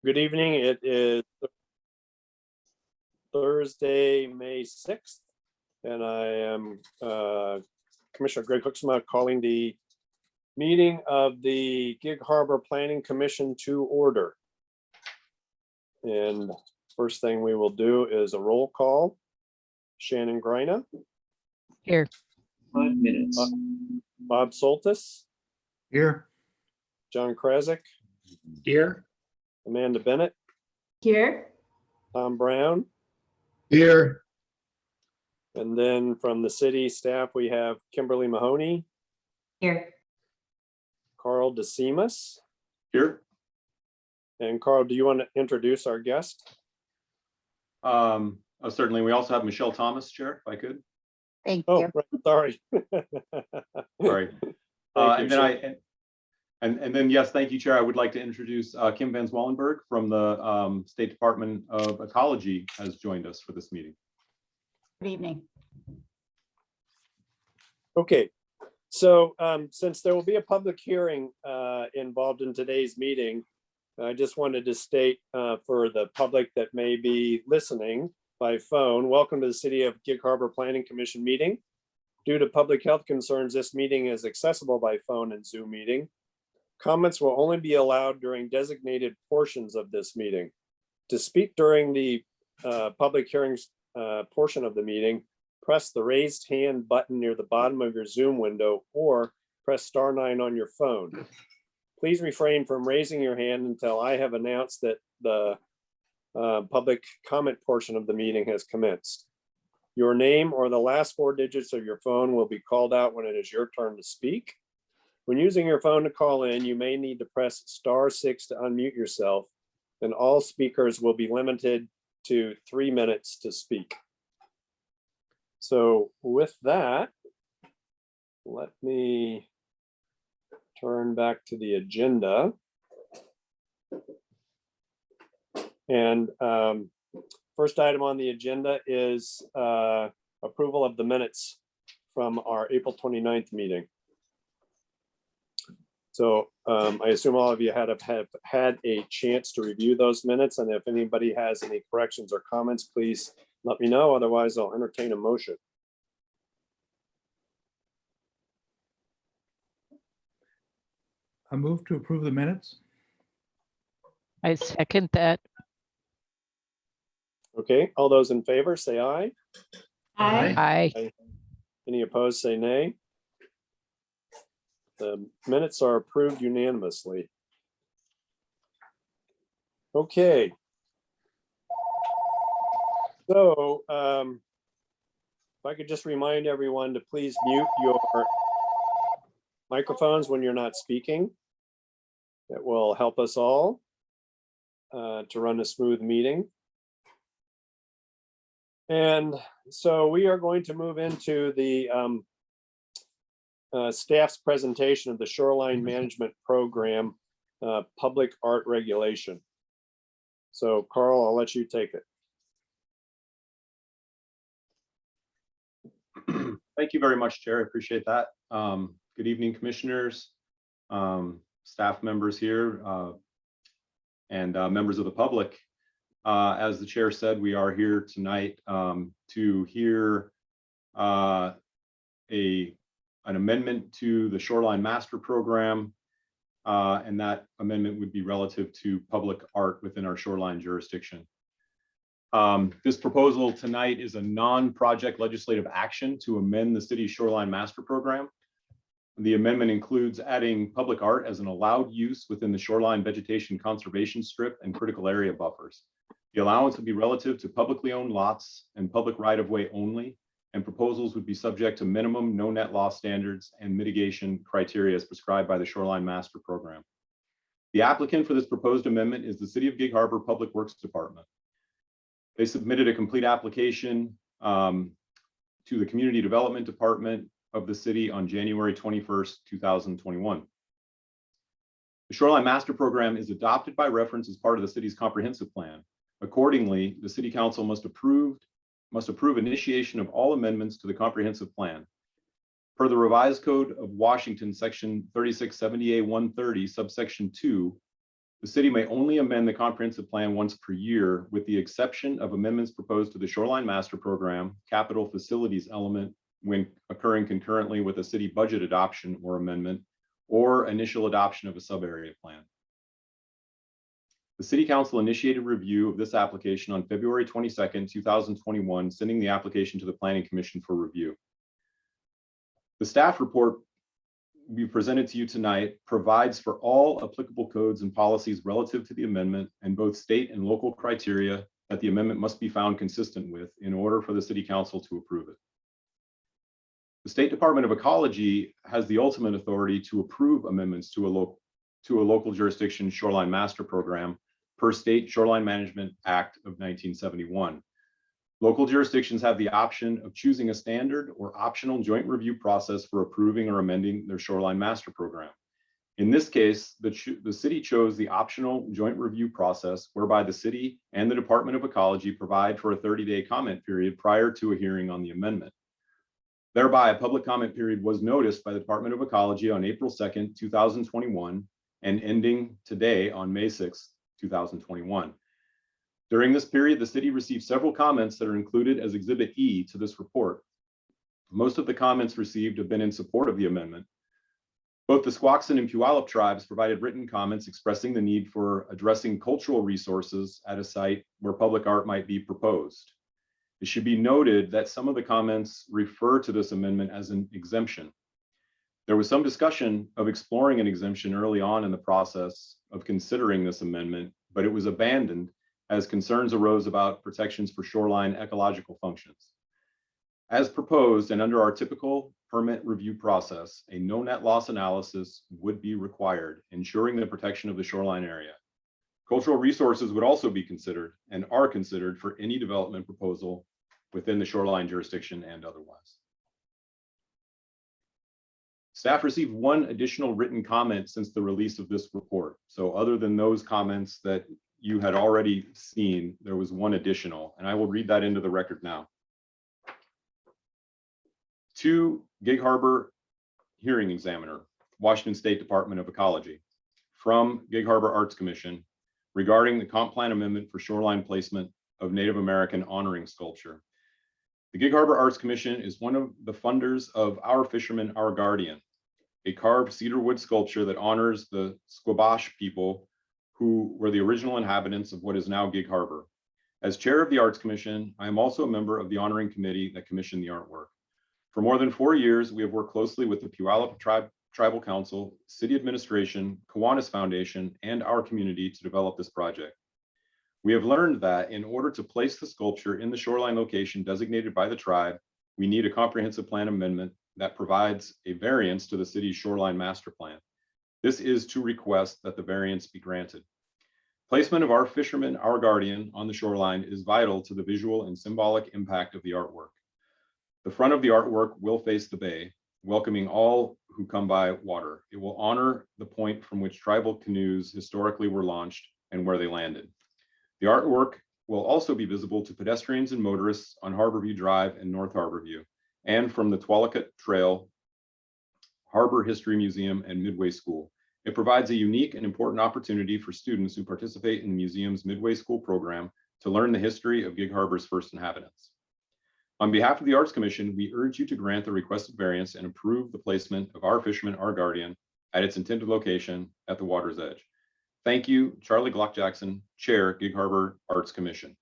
Good evening. It is Thursday, May 6th, and I am Commissioner Greg Hooksma calling the meeting of the Gig Harbor Planning Commission to order. And first thing we will do is a roll call. Shannon Greina. Here. 5 minutes. Bob Soltis. Here. John Krasick. Here. Amanda Bennett. Here. Tom Brown. Here. And then from the city staff, we have Kimberly Mahoney, Here. Carl DeSimas. Here. And Carl, do you want to introduce our guest? Certainly. We also have Michelle Thomas, Chair, if I could. Thank Oh, you. right, sorry. Sorry. Thank you, And then, yes, thank you, Chair. I would like to introduce Kim Van Zwallenberg from the State Department of Ecology has joined us for this meeting. Good evening. Okay, so since there will be a public hearing involved in today's meeting, I just wanted to state for the public that may be listening by phone, welcome to the City of Gig Harbor Planning Commission meeting. Due to public health concerns, this meeting is accessible by phone and Zoom meeting. Comments will only be allowed during designated portions of this meeting. To speak during the public hearings portion of the meeting, press the raised hand button near the bottom of your Zoom window or press *9 on your phone. Please refrain from raising your hand until I have announced that the public comment portion of the meeting has commenced. Your name or the last 4 digits of your phone will be called out when it is your turn to speak. When using your phone to call in, you may need to press *6 to unmute yourself, and all speakers will be limited to 3 minutes to speak. So with that, let me turn back to the agenda. And first item on the agenda is approval of the minutes from our April 29th meeting. So I assume all of you have had a chance to review those minutes, and if anybody has any corrections or comments, please let me know. Otherwise, I'll entertain a motion. I move to approve the minutes. I second that. Okay, all those in favor, say aye. Aye. Aye. Any opposed, say nay. The minutes are approved unanimously. Okay. So if I could just remind everyone to please mute your microphones when you're not speaking. It will help us all to run a smooth meeting. And so we are going to move into the staff's presentation of the Shoreline Management Program Public Art Regulation. So Carl, I'll let you take it. Thank you very much, Chair. I appreciate that. Good evening, commissioners, staff members here, and members of the public. As the chair said, we are here tonight to hear an amendment to the Shoreline Master Program, and that amendment would be relative to public art within our shoreline jurisdiction. This proposal tonight is a non-project legislative action to amend the city's Shoreline Master Program. The amendment includes adding public art as an allowed use within the shoreline vegetation conservation strip and critical area buffers. The allowance would be relative to publicly owned lots and public right-of-way only, and proposals would be subject to minimum no net loss standards and mitigation criteria as prescribed by the Shoreline Master Program. The applicant for this proposed amendment is the City of Gig Harbor Public Works Department. They submitted a complete application to the Community Development Department of the city on January 21st, 2021. The Shoreline Master Program is adopted by reference as part of the city's comprehensive plan. Accordingly, the City Council must approve initiation of all amendments to the comprehensive plan. Per the revised Code of Washington, section 3670A130, subsection 2, The city may only amend the comprehensive plan once per year, with the exception of amendments proposed to the Shoreline Master Program, capital facilities element when occurring concurrently with a city budget adoption or amendment, or initial adoption of a sub-area plan. The City Council initiated review of this application on February 22nd, 2021, sending the application to the Planning Commission for review. The staff report we presented to you tonight provides for all applicable codes and policies relative to the amendment and both state and local criteria that the amendment must be found consistent with in order for the City Council to approve it. The State Department of Ecology has the ultimate authority to approve amendments to a local jurisdiction shoreline master program per State Shoreline Management Act of 1971. Local jurisdictions have the option of choosing a standard or optional joint review process for approving or amending their shoreline master program. In this case, the city chose the optional joint review process, whereby the city and the Department of Ecology provide for a 30-day comment period prior to a hearing on the amendment. Thereby, a public comment period was noticed by the Department of Ecology on April 2nd, 2021, and ending today on May 6th, 2021. During this period, the city received several comments that are included as Exhibit E to this report. Most of the comments received have been in support of the amendment. Both the Squaxin and Puyallup tribes provided written comments expressing the need for addressing cultural resources at a site where public art might be proposed. It should be noted that some of the comments refer to this amendment as an exemption. There was some discussion of exploring an exemption early on in the process of considering this amendment, but it was abandoned as concerns arose about protections for shoreline ecological functions. As proposed and under our typical permit review process, a no net loss analysis would be required, ensuring the protection of the shoreline area. Cultural resources would also be considered and are considered for any development proposal within the shoreline jurisdiction and otherwise. Staff received one additional written comment since the release of this report. So other than those comments that you had already seen, there was one additional, and I will read that into the record now. To Gig Harbor Hearing Examiner, Washington State Department of Ecology, from Gig Harbor Arts Commission regarding the comp plan amendment for shoreline placement of Native American honoring sculpture. The Gig Harbor Arts Commission is one of the funders of Our Fisherman, Our Guardian, a carved cedar wood sculpture that honors the Squabash people who were the original inhabitants of what is now Gig Harbor. As chair of the Arts Commission, I am also a member of the honoring committee that commissioned the artwork. For more than 4 years, we have worked closely with the Puyallup Tribal Council, City Administration, Kiwanis Foundation, and our community to develop this project. We have learned that in order to place the sculpture in the shoreline location designated by the tribe, we need a comprehensive plan amendment that provides a variance to the city's shoreline master plan. This is to request that the variance be granted. Placement of Our Fisherman, Our Guardian on the shoreline is vital to the visual and symbolic impact of the artwork. The front of the artwork will face the bay, welcoming all who come by water. It will honor the point from which tribal canoes historically were launched and where they landed. The artwork will also be visible to pedestrians and motorists on Harborview Drive and North Harborview, and from the Tualakat Trail, Harbor History Museum, and Midway School. It provides a unique and important opportunity for students who participate in the museum's Midway School program to learn the history of Gig Harbor's first inhabitants. On behalf of the Arts Commission, we urge you to grant the requested variance and approve the placement of Our Fisherman, Our Guardian at its intended location at the water's edge. Thank you, Charlie Glock Jackson, Chair, Gig Harbor Arts Commission.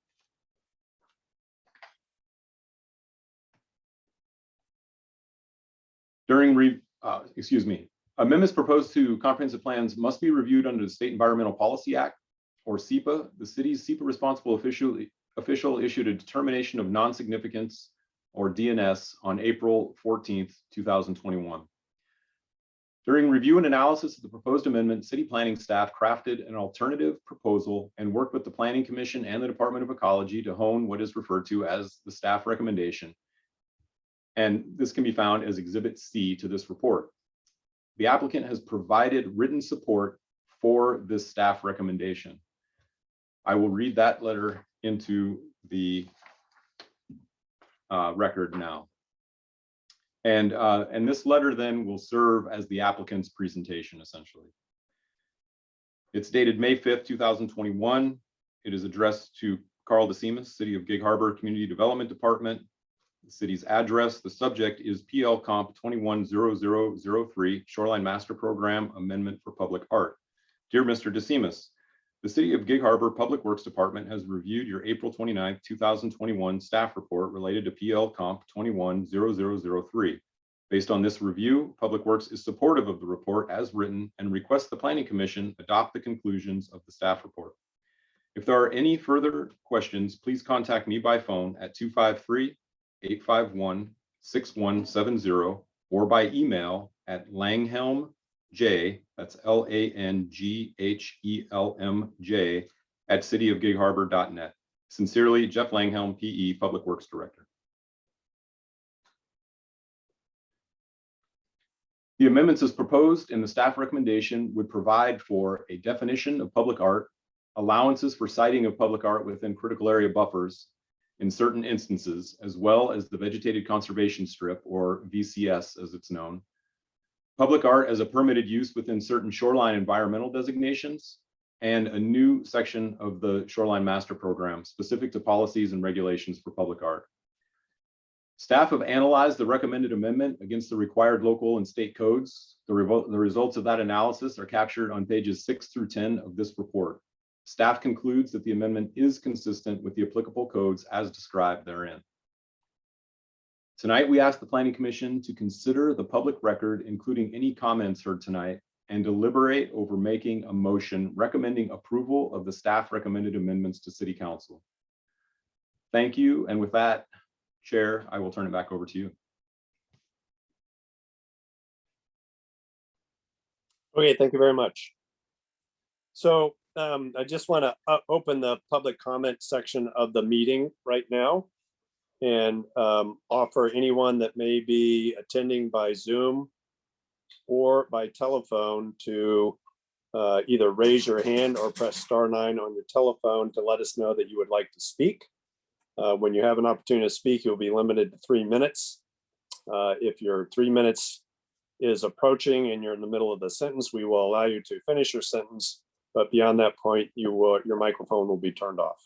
Amendments proposed to comprehensive plans must be reviewed under the State Environmental Policy Act, or SEPA. The city's SEPA responsible official issued a determination of non-significance, or DNS, on April 14th, 2021. During review and analysis of the proposed amendment, city planning staff crafted an alternative proposal and worked with the Planning Commission and the Department of Ecology to hone what is referred to as the staff recommendation. And this can be found as Exhibit C to this report. The applicant has provided written support for this staff recommendation. I will read that letter into the record now. And this letter then will serve as the applicant's presentation, essentially. It's dated May 5th, 2021. It is addressed to Carl DeSimas, City of Gig Harbor Community Development Department. The city's address, the subject is PL Comp 210003, Shoreline Master Program Amendment for Public Art. Dear Mr. DeSimas, the City of Gig Harbor Public Works Department has reviewed your April 29th, 2021 staff report related to PL Comp 210003. Based on this review, Public Works is supportive of the report as written and requests the Planning Commission adopt the conclusions of the staff report. If there are any further questions, please contact me by phone at 253-851-6170 or by email at langhelmj, that's LANGHELMJ, at cityofgigharbor.net. Sincerely, Jeff Langhelm, PE, Public Works Director. The amendments as proposed in the staff recommendation would provide for a definition of public art, allowances for siting of public art within critical area buffers in certain instances, as well as the vegetated conservation strip, or VCS as it's known, public art as a permitted use within certain shoreline environmental designations, and a new section of the Shoreline Master Program specific to policies and regulations for public art. Staff have analyzed the recommended amendment against the required local and state codes. The results of that analysis are captured on pages 6 through 10 of this report. Staff concludes that the amendment is consistent with the applicable codes as described therein. Tonight, we ask the Planning Commission to consider the public record, including any comments heard tonight, and deliberate over making a motion recommending approval of the staff recommended amendments to City Council. Thank you. And with that, Chair, I will turn it back over to you. Okay, thank you very much. So I just want to open the public comment section of the meeting right now and offer anyone that may be attending by Zoom or by telephone to either raise your hand or press *9 on your telephone to let us know that you would like to speak. When you have an opportunity to speak, you'll be limited to 3 minutes. If your 3 minutes is approaching and you're in the middle of the sentence, we will allow you to finish your sentence. But beyond that point, your microphone will be turned off.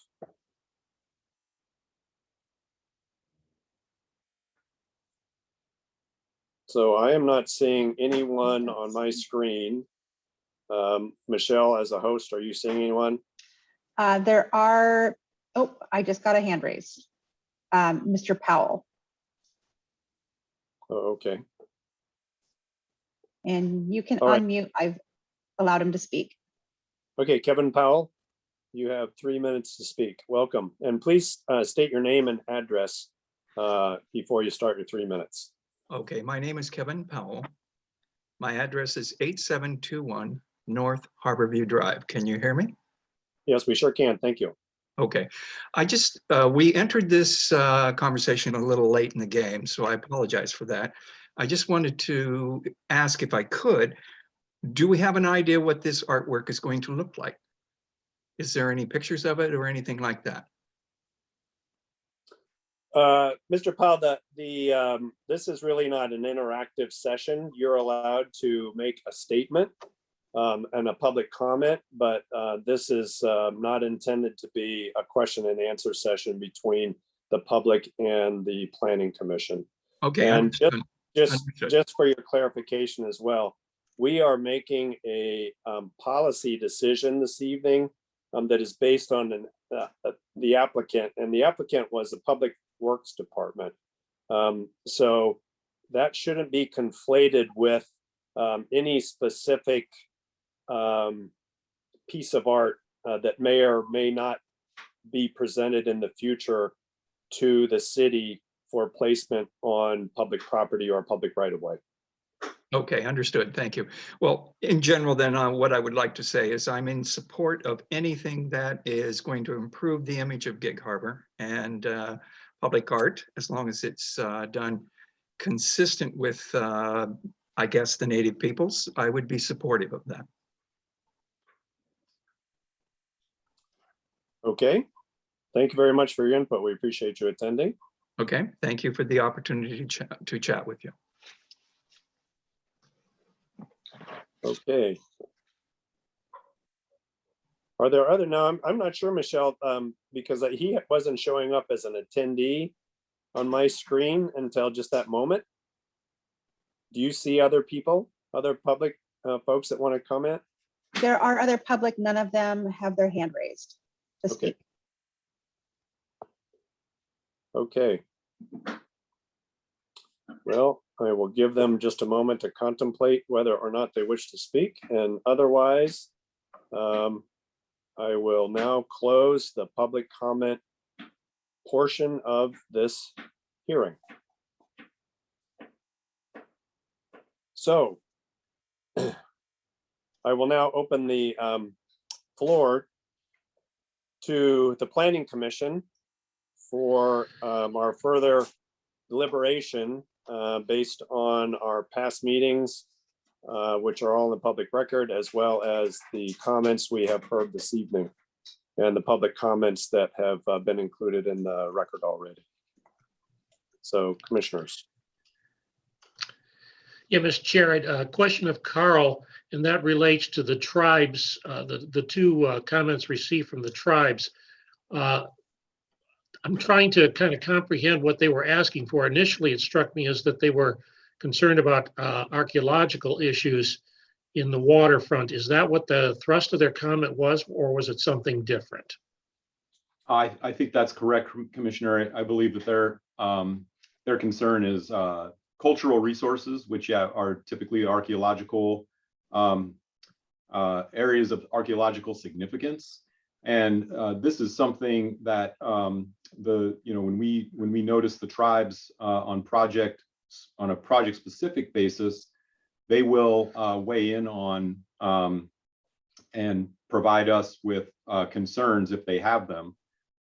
So I am not seeing anyone on my screen. Michelle, as a host, are you seeing anyone? There are, oh, I just got a hand raised. Mr. Powell, Oh, okay. and you can All right. unmute. I've allowed him to speak. Okay, Kevin Powell, you have 3 minutes to speak. Welcome. And please state your name and address before you start your 3 minutes. Okay, my name is Kevin Powell. My address is 8721 North Harborview Drive. Can you hear me? Yes, we sure can. Thank you. Okay, we entered this conversation a little late in the game, so I apologize for that. I just wanted to ask if I could, do we have an idea what this artwork is going to look like? Is there any pictures of it or anything like that? Mr. Powell, this is really not an interactive session. You're allowed to make a statement and a public comment, but this is not intended to be a question and answer session between the public and the Planning Commission. Okay, And understood. just for your clarification as well, we are making a policy decision this evening that is based on the applicant, and the applicant was the Public Works Department. So that shouldn't be conflated with any specific piece of art that may or may not be presented in the future to the city for placement on public property or public right-of-way. Okay, understood. Thank you. Well, in general, then, what I would like to say is I'm in support of anything that is going to improve the image of Gig Harbor and public art, as long as it's done consistent with, I guess, the native peoples. I would be supportive of that. Okay. Thank you very much for your input. We appreciate you attending. Okay, thank you for the opportunity to chat with you. Okay. Are there other, no, I'm not sure, Michelle, because he wasn't showing up as an attendee on my screen until just that moment. Do you see other people, other public folks that want to comment? There are other public, none of them have their hand raised to Okay. speak. Okay. Well, I will give them just a moment to contemplate whether or not they wish to speak, and otherwise, I will now close the public comment portion of this hearing. So I will now open the floor to the Planning Commission for our further deliberation based on our past meetings, which are all in the public record, as well as the comments we have heard this evening and the public comments that have been included in the record already. So, commissioners. Yeah, Mr. Chair, a question of Carl, and that relates to the tribes, the two comments received from the tribes. I'm trying to kind of comprehend what they were asking for. Initially, it struck me as that they were concerned about archaeological issues in the waterfront. Is that what the thrust of their comment was, or was it something different? I think that's correct, Commissioner. I believe that their concern is cultural resources, which are typically archaeological areas of archaeological significance. And this is something that when we notice the tribes on a project specific basis, they will weigh in on and provide us with concerns if they have them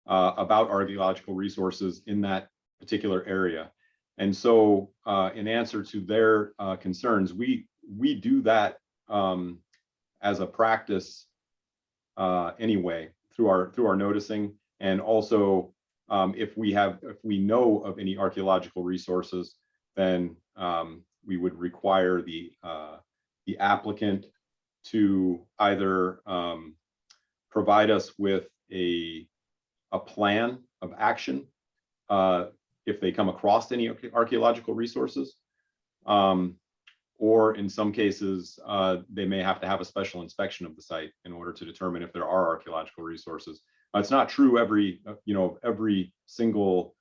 about archaeological resources in that particular area. And so in answer to their concerns, we do that as a practice anyway through our noticing, and also if we know of any archaeological resources, then we would require the applicant to either provide us with a plan of action if they come across any archaeological resources, or in some cases, they may have to have a special inspection of the site in order to determine if there are archaeological resources. It's not true every single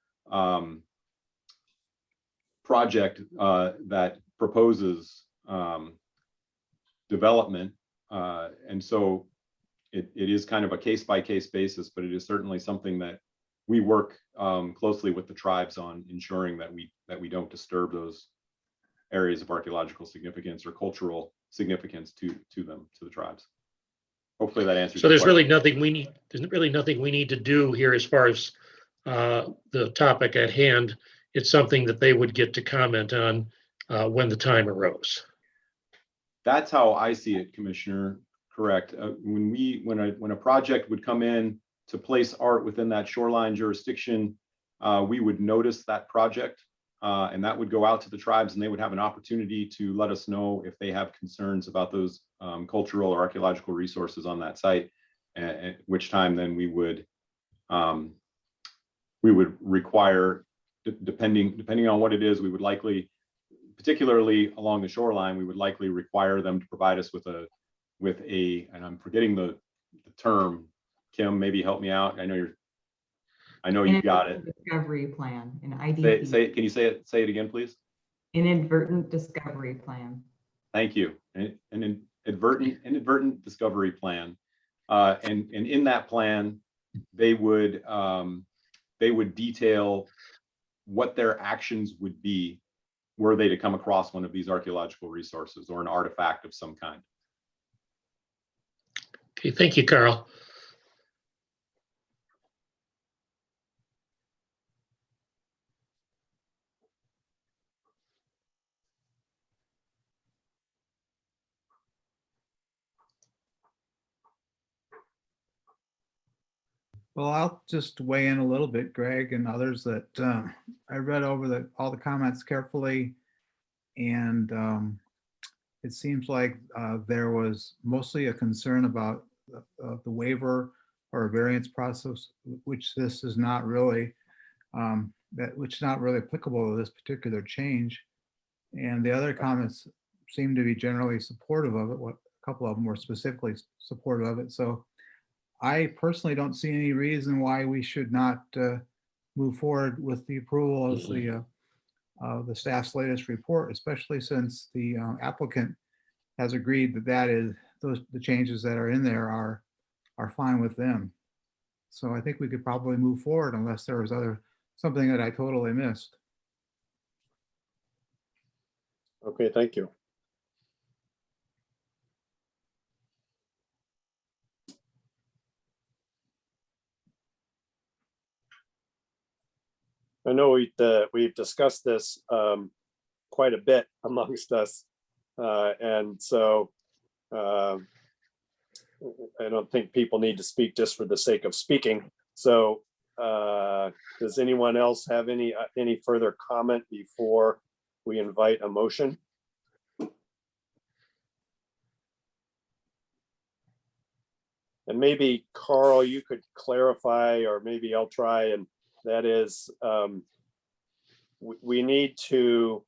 project that proposes development, and so it is kind of a case-by-case basis, but it is certainly something that we work closely with the tribes on ensuring that we don't disturb those areas of archaeological significance or cultural significance to the tribes. Hopefully that answers. So there's really nothing we need. There's really nothing we need to do here as far as the topic at hand. It's something that they would get to comment on when the time arose. That's how I see it, Commissioner. Correct. When a project would come in to place art within that shoreline jurisdiction, we would notice that project, and that would go out to the tribes, and they would have an opportunity to let us know if they have concerns about those cultural or archaeological resources on that site, at which time then we would require, depending on what it is, we would likely, particularly along the shoreline, we would likely require them to provide us with a, and I'm forgetting the term. Kim, maybe help me out. I know you've got it. Discovery plan, an IDP. Can you say it again, please? Inadvertent discovery plan. Thank you. An inadvertent discovery plan, and in that plan, they would detail what their actions would be were they to come across one of these archaeological resources or an artifact of some kind. Okay, thank you, Carl. Well, I'll just weigh in a little bit, Greg, and others, that I read over all the comments carefully, and it seems like there was mostly a concern about the waiver or variance process, which this is not really, which is not really applicable to this particular change. And the other comments seem to be generally supportive of it. What a couple of them were specifically supportive of it. So I personally don't see any reason why we should not move forward with the approval of the staff's latest report, especially since the applicant has agreed that the changes that are in there are fine with them. So I think we could probably move forward unless there was something that I totally missed. Okay, thank you. I know we've discussed this quite a bit amongst us. And so I don't think people need to speak just for the sake of speaking. So does anyone else have any further comment before we invite a motion? And maybe Carl, you could clarify, or maybe I'll try, and that is we need to,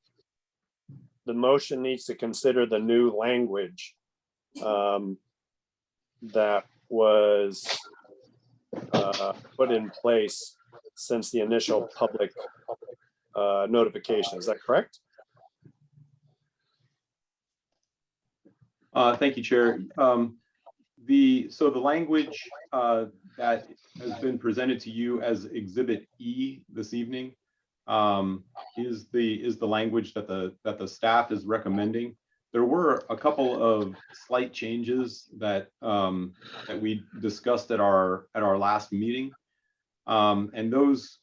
the motion needs to consider the new language that was put in place since the initial public notification. Is that correct? Thank you, Chair. So the language that has been presented to you as Exhibit E this evening is the language that the staff is recommending. There were a couple of slight changes that we discussed at our last meeting, and those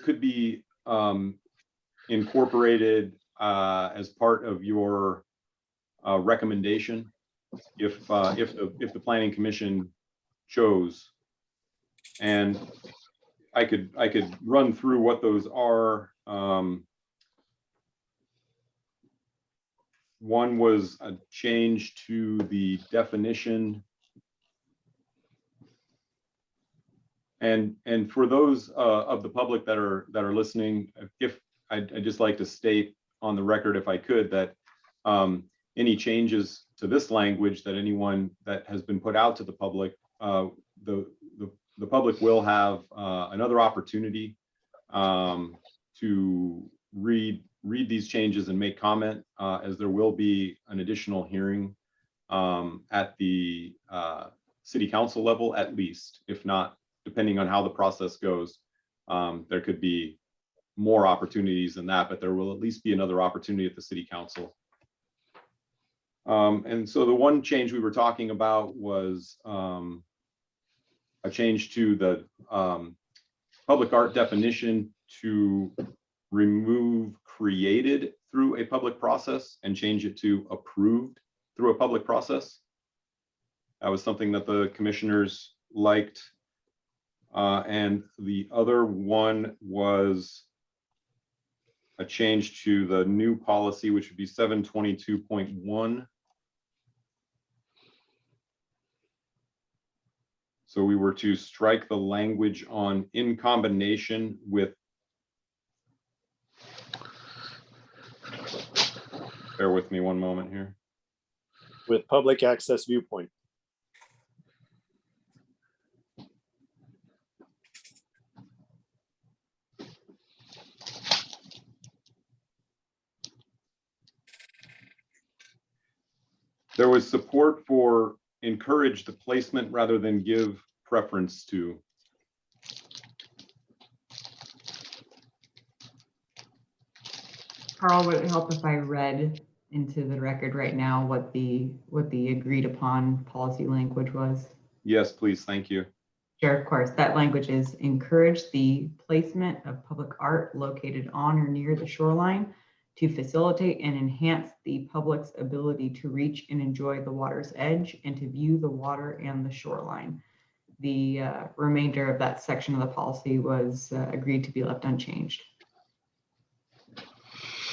could be incorporated as part of your recommendation if the Planning Commission chose. And I could run through what those are. One was a change to the definition. And for those of the public that are listening, if I'd just like to state on the record, if I could, that any changes to this language that anyone that has been put out to the public, the public will have another opportunity to read these changes and make comment, as there will be an additional hearing at the city council level, at least, if not, depending on how the process goes. There could be more opportunities than that, but there will at least be another opportunity at the city council. And so the one change we were talking about was a change to the public art definition to remove created through a public process and change it to approved through a public process. That was something that the commissioners liked. And the other one was a change to the new policy, which would be 722.1. So we were to strike the language on in combination with, bear with me one moment here. With public access viewpoint. There was support for encourage the placement rather than give preference to. Carl, would it help if I read into the record right now what the agreed upon policy language was? Yes, please. Thank you. Sure, of course. That language is encourage the placement of public art located on or near the shoreline to facilitate and enhance the public's ability to reach and enjoy the water's edge and to view the water and the shoreline. The remainder of that section of the policy was agreed to be left unchanged.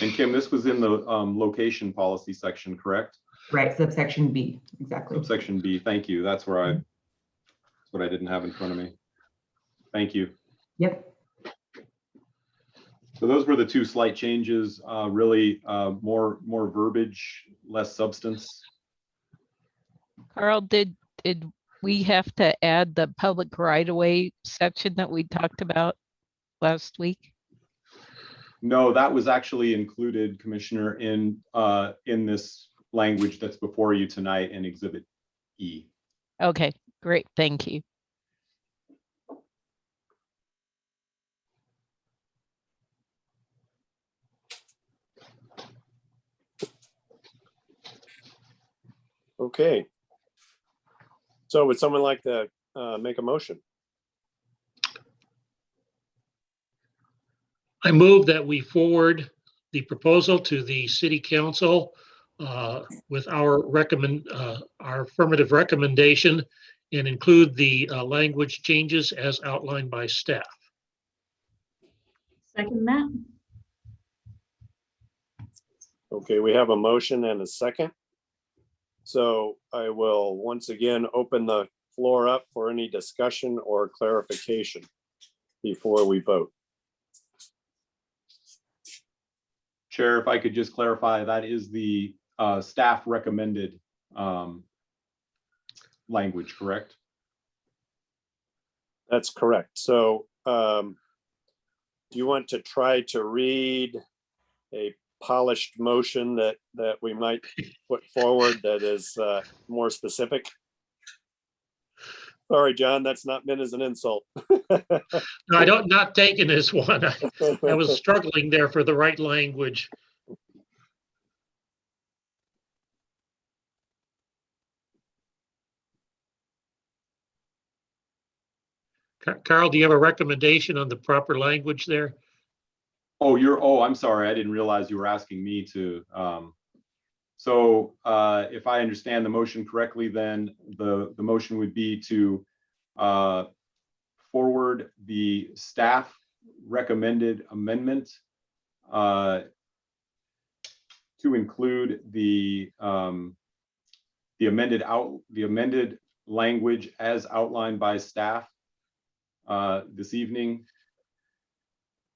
And Kim, this was in the location policy section, correct? Right, subsection B, exactly. Subsection B, thank you. That's where what I didn't have in front of me. Thank you. Yep. So those were the two slight changes, really more verbiage, less substance. Carl, did we have to add the public right-of-way section that we talked about last week? No, that was actually included, Commissioner, in this language that's before you tonight in Exhibit E. Okay, great, thank you. Okay. So would someone like to make a motion? I move that we forward the proposal to the city council with our affirmative recommendation and include the language changes as outlined by staff. Second that. Okay, we have a motion and a second. So I will once again open the floor up for any discussion or clarification before we vote. Chair, if I could just clarify, that is the staff recommended language, correct? That's correct. So do you want to try to read a polished motion that we might put forward that is more specific? Sorry, John, that's not meant as an insult. No, not taking this one. I was struggling there for the right language. Carl, do you have a recommendation on the proper language there? Oh, I'm sorry. I didn't realize you were asking me to. So if I understand the motion correctly, then the motion would be to forward the staff recommended amendment to include the amended language as outlined by staff this evening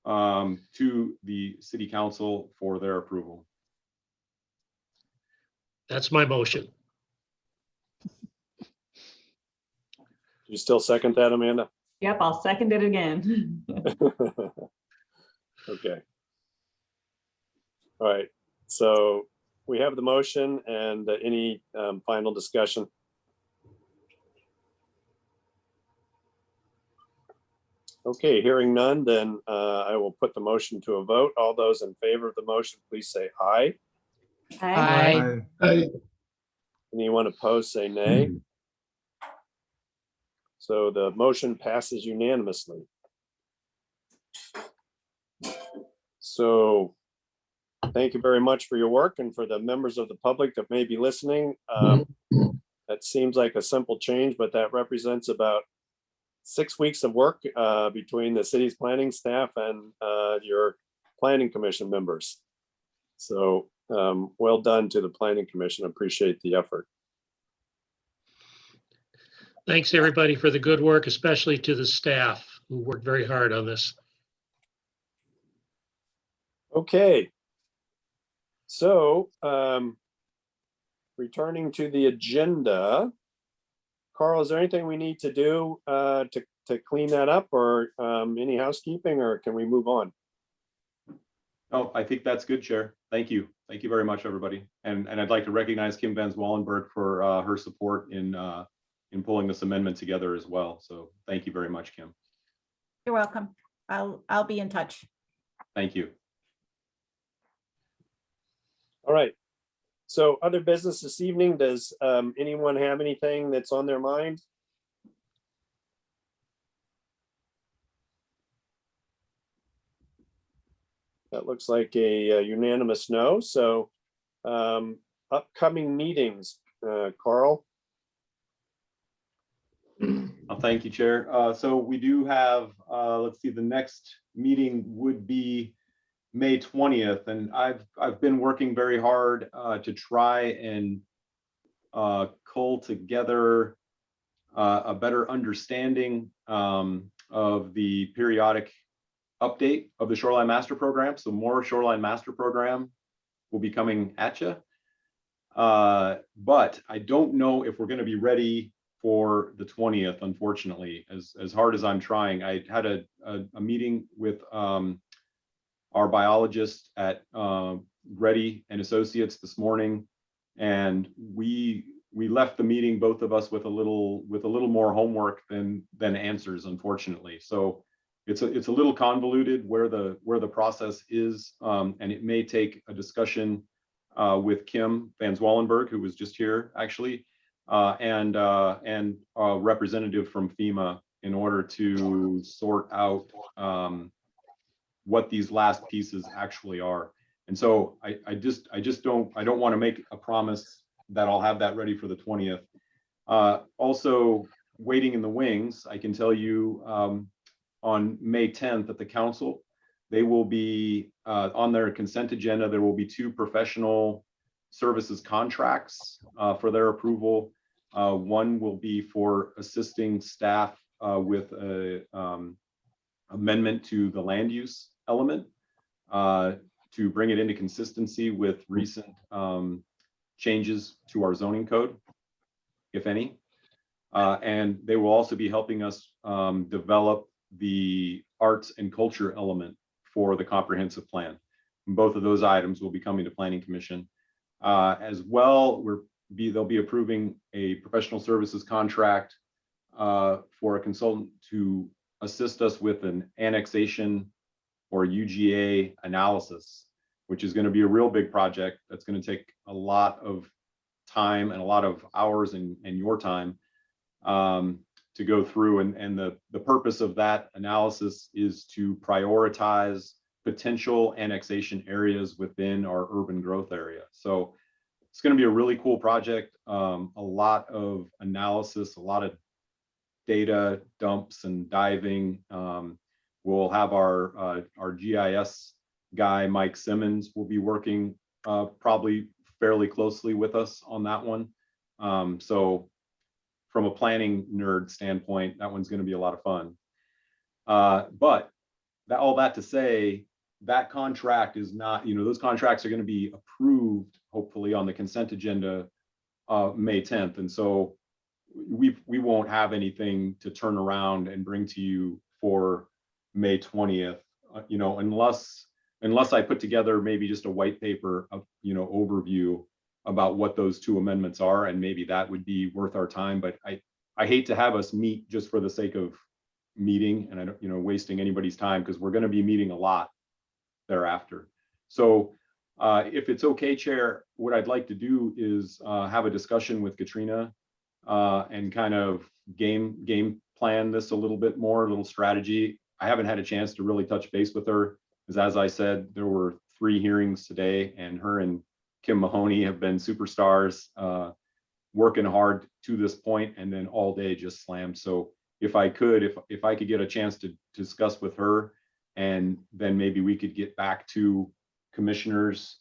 to the city council for their approval. That's my motion. You still second that, Amanda? Yep, I'll second it again. Okay. All right, so we have the motion and any final discussion? Okay, hearing none, then I will put the motion to a vote. All those in favor of the motion, please say aye. Aye. Anyone opposed, say nay. So the motion passes unanimously. So thank you very much for your work, and for the members of the public that may be listening. That seems like a simple change, but that represents about 6 weeks of work between the city's planning staff and your planning commission members. So well done to the planning commission. Appreciate the effort. Thanks, everybody, for the good work, especially to the staff who worked very hard on this. Okay. So returning to the agenda, Carl, is there anything we need to do to clean that up, or any housekeeping, or can we move on? Oh, I think that's good, Chair. Thank you. Thank you very much, everybody. And I'd like to recognize Kim Van Zwallenberg for her support in pulling this amendment together as well. So thank you very much, Kim. You're welcome. I'll be in touch. Thank you. All right. So other business this evening, does anyone have anything that's on their mind? That looks like a unanimous no. So upcoming meetings, Carl. Thank you, Chair. So we do have, let's see, the next meeting would be May 20th, and I've been working very hard to try and cull together a better understanding of the periodic update of the Shoreline Master Program. So more Shoreline Master Program will be coming at you. But I don't know if we're going to be ready for the 20th, unfortunately, as hard as I'm trying. I had a meeting with our biologist at Reddy and Associates this morning, and we left the meeting, both of us, with a little more homework than answers, unfortunately. So it's a little convoluted where the process is, and it may take a discussion with Kim Van Zwallenberg, who was just here actually, and a representative from FEMA, in order to sort out what these last pieces actually are. And so I don't want to make a promise that I'll have that ready for the 20th. Also, waiting in the wings, I can tell you on May 10th at the council, they will be on their consent agenda. There will be 2 professional services contracts for their approval. One will be for assisting staff with a amendment to the land use element to bring it into consistency with recent changes to our zoning code, if any. And they will also be helping us develop the arts and culture element for the comprehensive plan. And both of those items will be coming to Planning Commission. As well, they'll be approving a professional services contract for a consultant to assist us with an annexation or UGA analysis, which is going to be a real big project that's going to take a lot of time and a lot of hours and your time to go through. And the purpose of that analysis is to prioritize potential annexation areas within our urban growth area. So it's going to be a really cool project. A lot of analysis, a lot of data dumps and diving. We'll have our GIS guy, Mike Simmons, will be working probably fairly closely with us on that one. So from a planning nerd standpoint, that one's going to be a lot of fun. But all that to say, that contract is not, those contracts are going to be approved, hopefully, on the consent agenda May 10th. And so we won't have anything to turn around and bring to you for May 20th, unless I put together maybe just a white paper of, overview about what those 2 amendments are, and maybe that would be worth our time. But I hate to have us meet just for the sake of meeting, and I don't, wasting anybody's time, because we're going to be meeting a lot thereafter. So if it's okay, Chair, what I'd like to do is have a discussion with Katrina and kind of game plan this a little bit more, a little strategy. I haven't had a chance to really touch base with her, because as I said, there were 3 hearings today, and her and Kim Mahoney have been superstars, working hard to this point, and then all day just slammed. So if I could get a chance to discuss with her, and then maybe we could get back to commissioners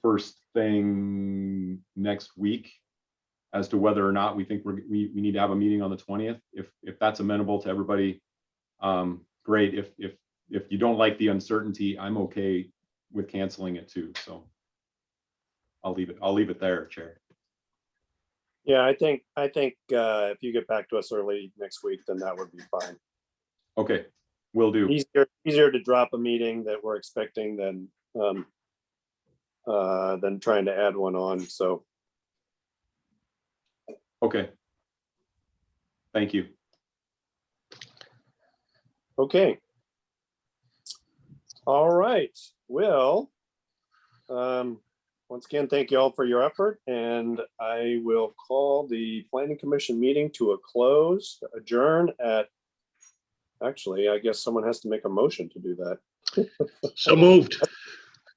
first thing next week as to whether or not we think we need to have a meeting on the 20th. If that's amenable to everybody, great. If you don't like the uncertainty, I'm okay with canceling it too. So I'll leave it there, Chair. Yeah, I think if you get back to us early next week, then that would be fine. Okay, will do. Easier to drop a meeting that we're expecting than trying to add one on. So Okay. Thank you. okay. All right. Well, once again, thank you all for your effort, and I will call the Planning Commission meeting to a close, adjourn at, actually, I guess someone has to make a motion to do that. So moved.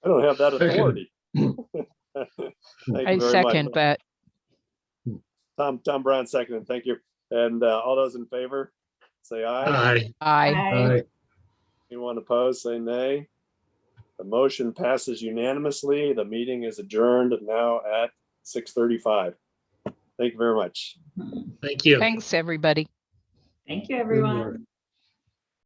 I don't have that Second. authority. Thank you I very second much. that. Tom Brown seconded. Thank you. And all those in favor, say aye. Aye. Aye. Aye. Anyone opposed, say nay. The motion passes unanimously. The meeting is adjourned now at 6:35. Thank you very much. Thank you. Thanks, everybody. Thank you, Good everyone. work.